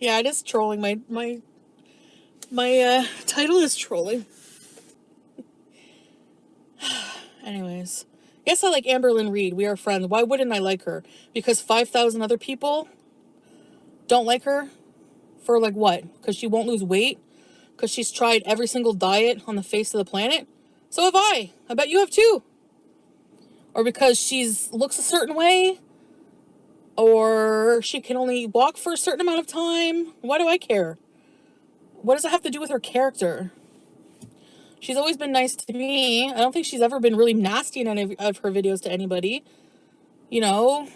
Yeah, it is trolling. My title is trolling. Anyways. Guess I like Amberlynn Reid. We are friends. Why wouldn't I like her? Because 5,000 other people don't like her? For like what? Because she won't lose weight? Because she's tried every single diet on the face of the planet? So have I. I bet you have too. Or because she's looks a certain way? Or she can only walk for a certain amount of time? Why do I care? What does it have to do with her character? She's always been nice to me. I don't think she's ever been really nasty in any of her videos to anybody. You know,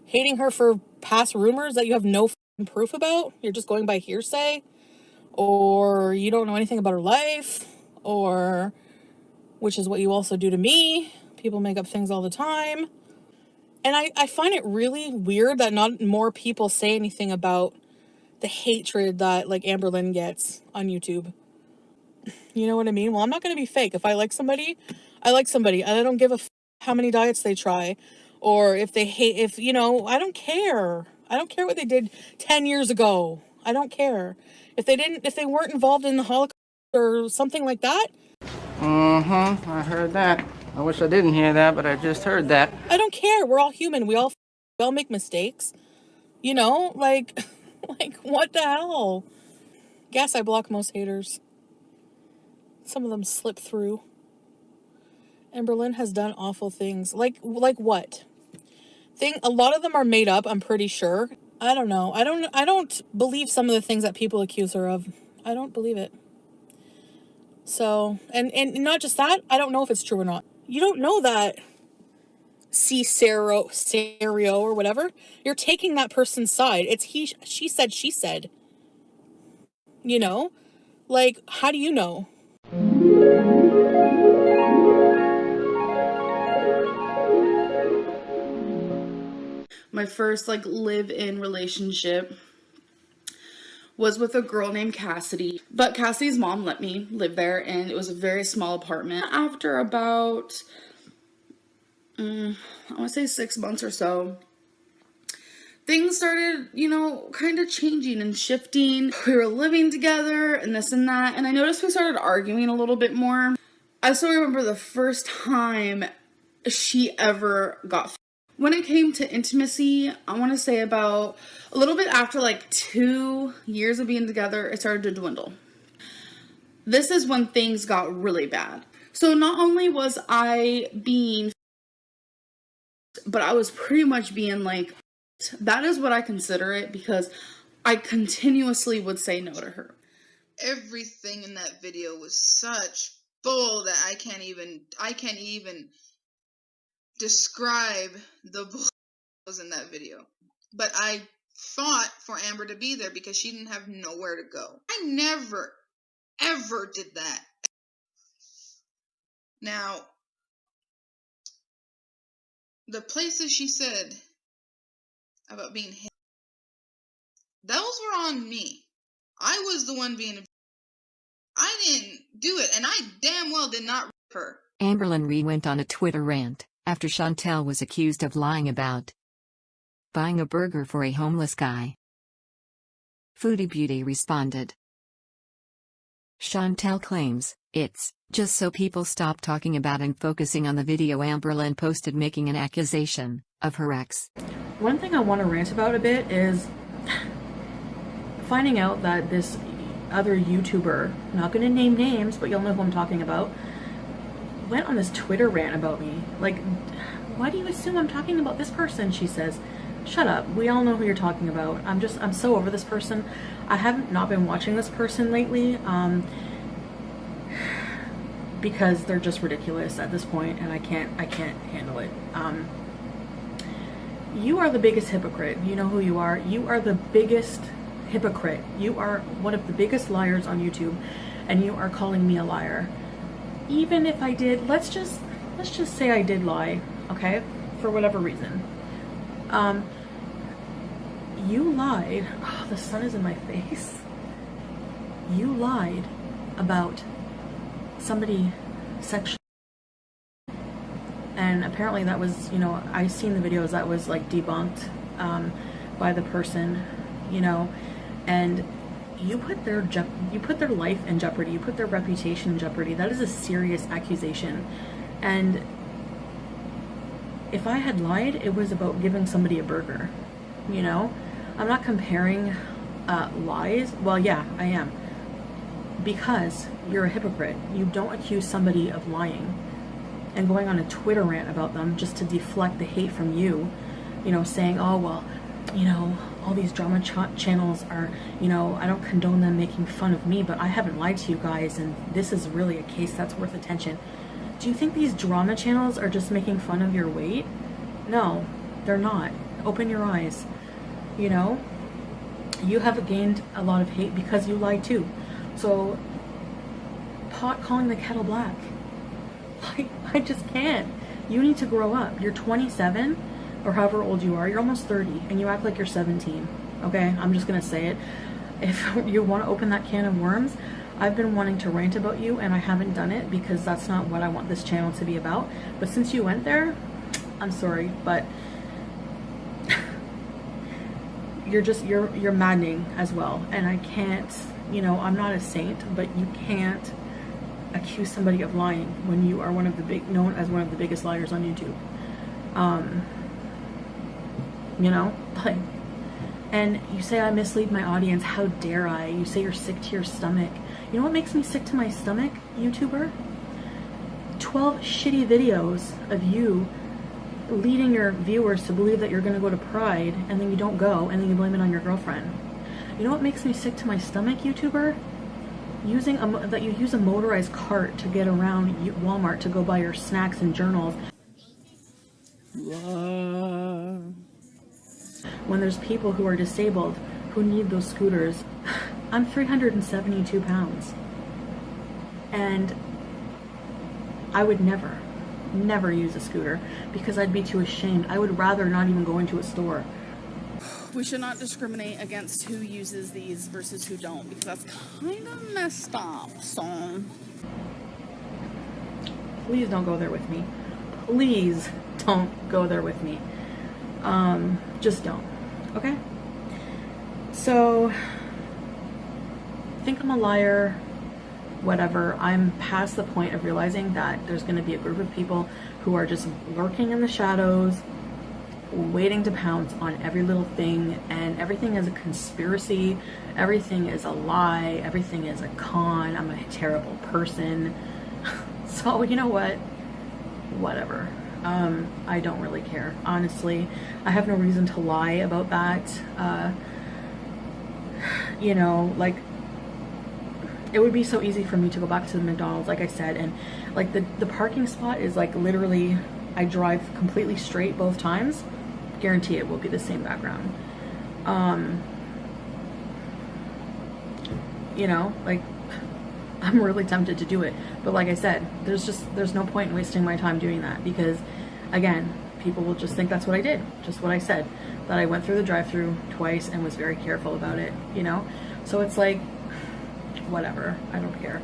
hating her for past rumors that you have no proof about. You're just going by hearsay. Or you don't know anything about her life. Or, which is what you also do to me. People make up things all the time. And I find it really weird that not more people say anything about the hatred that, like, Amberlynn gets on YouTube. You know what I mean? Well, I'm not going to be fake. If I like somebody, I like somebody. And I don't give a how many diets they try. Or if they hate, if, you know, I don't care. I don't care what they did 10 years ago. I don't care. If they weren't involved in the Holocaust or something like that. I heard that. I wish I didn't hear that, but I just heard that. I don't care. We're all human. We all make mistakes. You know, like, like what the hell? Guess I block most haters. Some of them slip through. Amberlynn has done awful things. Like what? A lot of them are made up, I'm pretty sure. I don't know. I don't believe some of the things that people accuse her of. I don't believe it. So, and not just that, I don't know if it's true or not. You don't know that Serio or whatever. You're taking that person's side. It's she said. You know? Like, how do you know? My first like live-in relationship was with a girl named Cassidy, but Cassidy's mom let me live there, and it was a very small apartment. After about I want to say 6 months or so, things started, you know, kind of changing and shifting. We were living together and this and that, and I noticed we started arguing a little bit more. I still remember the first time she ever got. When it came to intimacy, I want to say about a little bit after like 2 years of being together, it started to dwindle. This is when things got really bad. So not only was I being, but I was pretty much being like, that is what I consider it, because I continuously would say no to her. Everything in that video was such bull that I can't even describe the bull that was in that video. But I fought for Amber to be there because she didn't have nowhere to go. I never, ever did that. Now, the places she said about being hit, those were on me. I was the one being abused. I didn't do it, and I damn well did not rape her. Amberlynn Reid went on a Twitter rant after Chantal was accused of lying about buying a burger for a homeless guy. Foodie Beauty responded. Chantal claims it's just so people stop talking about and focusing on the video Amberlynn posted making an accusation of her ex. One thing I want to rant about a bit is finding out that this other YouTuber, not going to name names, but you'll know who I'm talking about, went on this Twitter rant about me. Like, why do you assume I'm talking about this person? She says, shut up. We all know who you're talking about. I'm so over this person. I haven't not been watching this person lately, because they're just ridiculous at this point, and I can't handle it. You are the biggest hypocrite. You know who you are. You are the biggest hypocrite. You are one of the biggest liars on YouTube, and you are calling me a liar. Even if I did, let's just say I did lie, okay, for whatever reason. You lied. Oh, the sun is in my face. You lied about somebody sexually, and apparently that was, you know, I seen the videos that was like debunked by the person you know, and you put their life in jeopardy, you put their reputation in jeopardy. That is a serious accusation. And if I had lied, it was about giving somebody a burger, you know? I'm not comparing lies. Well, yeah, I am. Because you're a hypocrite. You don't accuse somebody of lying and going on a Twitter rant about them just to deflect the hate from you, you know, saying, oh, well, you know, all these drama channels are, you know, I don't condone them making fun of me, but I haven't lied to you guys, and this is really a case that's worth attention. Do you think these drama channels are just making fun of your weight? No, they're not. Open your eyes. You know, you have gained a lot of hate because you lied too. So, pot calling the kettle black. I just can't. You need to grow up. You're 27, or however old you are. You're almost 30, and you act like you're 17. Okay? I'm just gonna say it. If you want to open that can of worms, I've been wanting to rant about you, and I haven't done it because that's not what I want this channel to be about. But since you went there, I'm sorry, but you're maddening as well. And I can't, you know, I'm not a saint, but you can't accuse somebody of lying when you are known as one of the biggest liars on YouTube. You know, like, and you say I mislead my audience. How dare I? You say you're sick to your stomach. You know what makes me sick to my stomach, YouTuber? 12 shitty videos of you leading your viewers to believe that you're going to go to Pride, and then you don't go, and then you blame it on your girlfriend. You know what makes me sick to my stomach, YouTuber? That you use a motorized cart to get around Walmart to go buy your snacks and journals. When there's people who are disabled who need those scooters. I'm 372 pounds. And I would never use a scooter because I'd be too ashamed. I would rather not even go into a store. We should not discriminate against who uses these versus who don't, because that's kind of messed up. So please don't go there with me. Please don't go there with me. Just don't. Okay? So, think I'm a liar, whatever. I'm past the point of realizing that there's going to be a group of people who are just lurking in the shadows, waiting to pounce on every little thing, and everything is a conspiracy, everything is a lie, everything is a con. I'm a terrible person. So, you know what? Whatever. I don't really care, honestly. I have no reason to lie about that. You know, like, it would be so easy for me to go back to the McDonald's, like I said, and like the parking spot is like literally, I drive completely straight both times. Guarantee it will be the same background. You know, like, I'm really tempted to do it, but like I said, there's no point in wasting my time doing that, because again, people will just think that's what I did, just what I said, that I went through the drive-thru twice and was very careful about it, you know? So it's like, whatever, I don't care.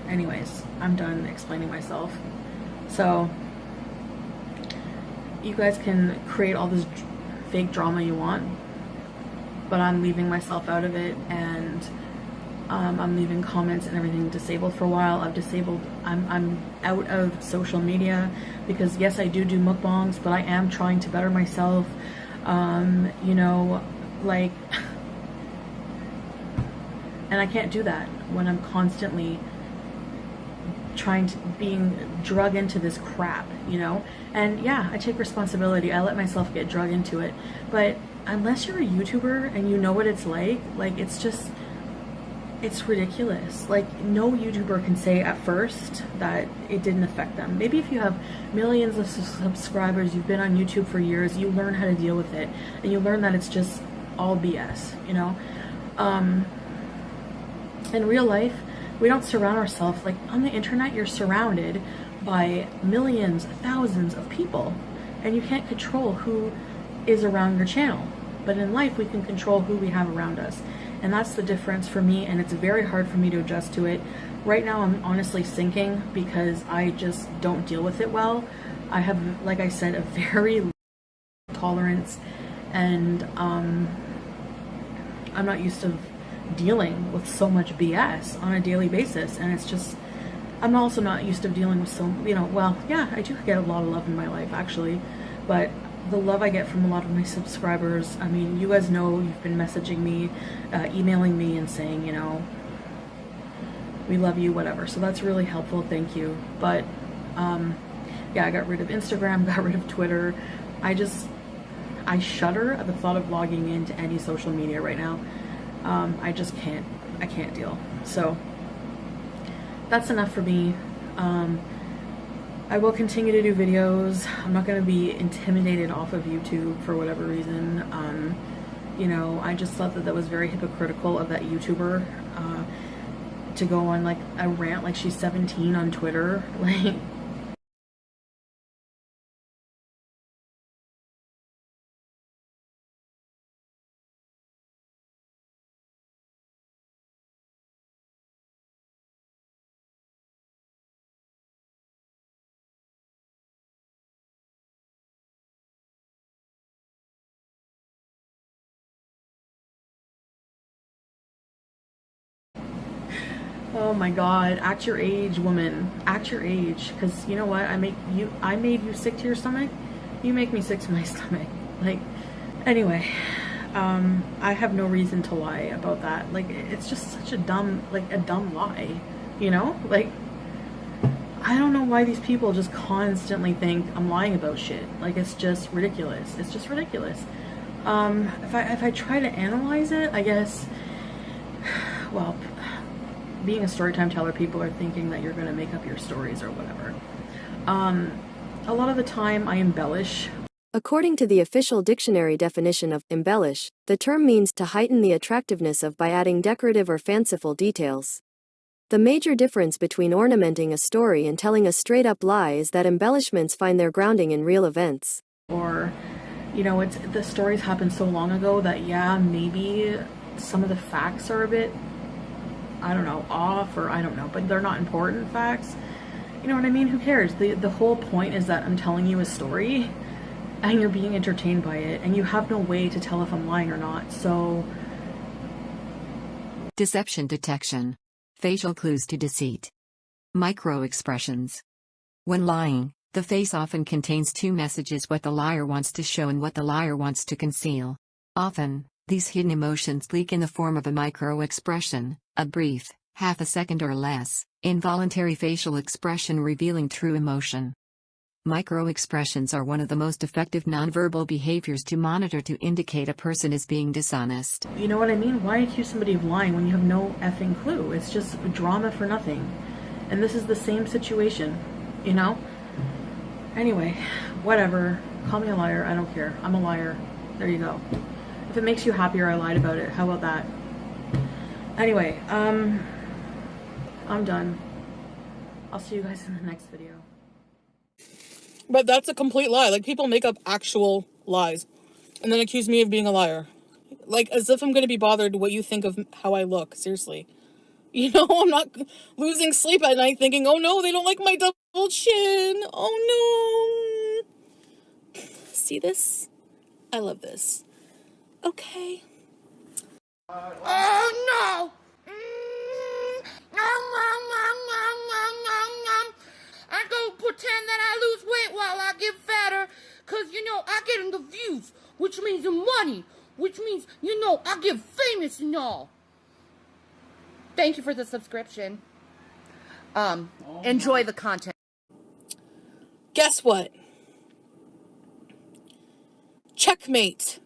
Anyways, I'm done explaining myself. So you guys can create all this fake drama you want, but I'm leaving myself out of it, and I'm leaving comments and everything disabled for a while. I'm out of social media because yes, I do mukbangs, but I am trying to better myself. You know, like, and I can't do that when I'm constantly being drug into this crap, you know? And yeah, I take responsibility. I let myself get drug into it. But unless you're a YouTuber and you know what it's like, it's ridiculous. Like, no YouTuber can say at first that it didn't affect them. Maybe if you have millions of subscribers, you've been on YouTube for years, you learn how to deal with it, and you learn that it's just all BS, you know? In real life, we don't surround ourselves, like on the internet, you're surrounded by millions, thousands of people, and you can't control who is around your channel. But in life, we can control who we have around us. And that's the difference for me, and it's very hard for me to adjust to it. Right now, I'm honestly sinking because I just don't deal with it well. I have, like I said, a very tolerance, and I'm not used to dealing with so much BS on a daily basis, and it's just, I'm also not used to dealing with so, you know, well, yeah, I do get a lot of love in my life actually, but the love I get from a lot of my subscribers, I mean, you guys know, you've been messaging me, emailing me and saying, you know, we love you, whatever, so that's really helpful, thank you. But yeah, I got rid of Instagram, got rid of Twitter. I shudder at the thought of logging into any social media right now. I just can't, I can't deal. So that's enough for me. I will continue to do videos. I'm not going to be intimidated off of YouTube for whatever reason. You know, I just thought that that was very hypocritical of that YouTuber to go on like a rant like she's 17 on Twitter. Like, oh my god, act your age, woman. Act your age. Because you know what? I made you sick to your stomach. You make me sick to my stomach. Like, anyway, I have no reason to lie about that. Like, it's just such a dumb, like, a dumb lie. You know? Like, I don't know why these people just constantly think I'm lying about shit. Like, it's just ridiculous. It's just ridiculous. If I try to analyze it, I guess, well, being a storytime teller, people are thinking that you're going to make up your stories or whatever. A lot of the time I embellish. According to the official dictionary definition of embellish, the term means to heighten the attractiveness of by adding decorative or fanciful details. The major difference between ornamenting a story and telling a straight-up lie is that embellishments find their grounding in real events. Or, you know, the stories happened so long ago that, yeah, maybe some of the facts are a bit, I don't know, off, or I don't know, but they're not important facts. You know what I mean? Who cares? The whole point is that I'm telling you a story and you're being entertained by it, and you have no way to tell if I'm lying or not. So, Deception detection. Facial clues to deceit. Micro-expressions. When lying, the face often contains two messages: what the liar wants to show and what the liar wants to conceal. Often, these hidden emotions leak in the form of a micro-expression, a brief, half a second or less, involuntary facial expression revealing true emotion. Micro-expressions are one of the most effective nonverbal behaviors to monitor to indicate a person is being dishonest. you know what I mean? Why accuse somebody of lying when you have no effing clue? It's just drama for nothing. And this is the same situation, you know? Anyway, whatever. Call me a liar. I don't care. I'm a liar. There you go. If it makes you happier, I lied about it. How about that? Anyway, I'm done. I'll see you guys in the next video. But that's a complete lie. Like, people make up actual lies and then accuse me of being a liar. Like, as if I'm going to be bothered what you think of how I look. Seriously. You know, I'm not losing sleep at night thinking, oh no, they don't like my double chin. Oh no. See this? I love this. Okay. Oh no! I go pretend that I lose weight while I get fatter, cause you know I get the views, which means the money, which means you know I get famous and all. Thank you for the subscription. Enjoy the content. Guess what? Checkmate.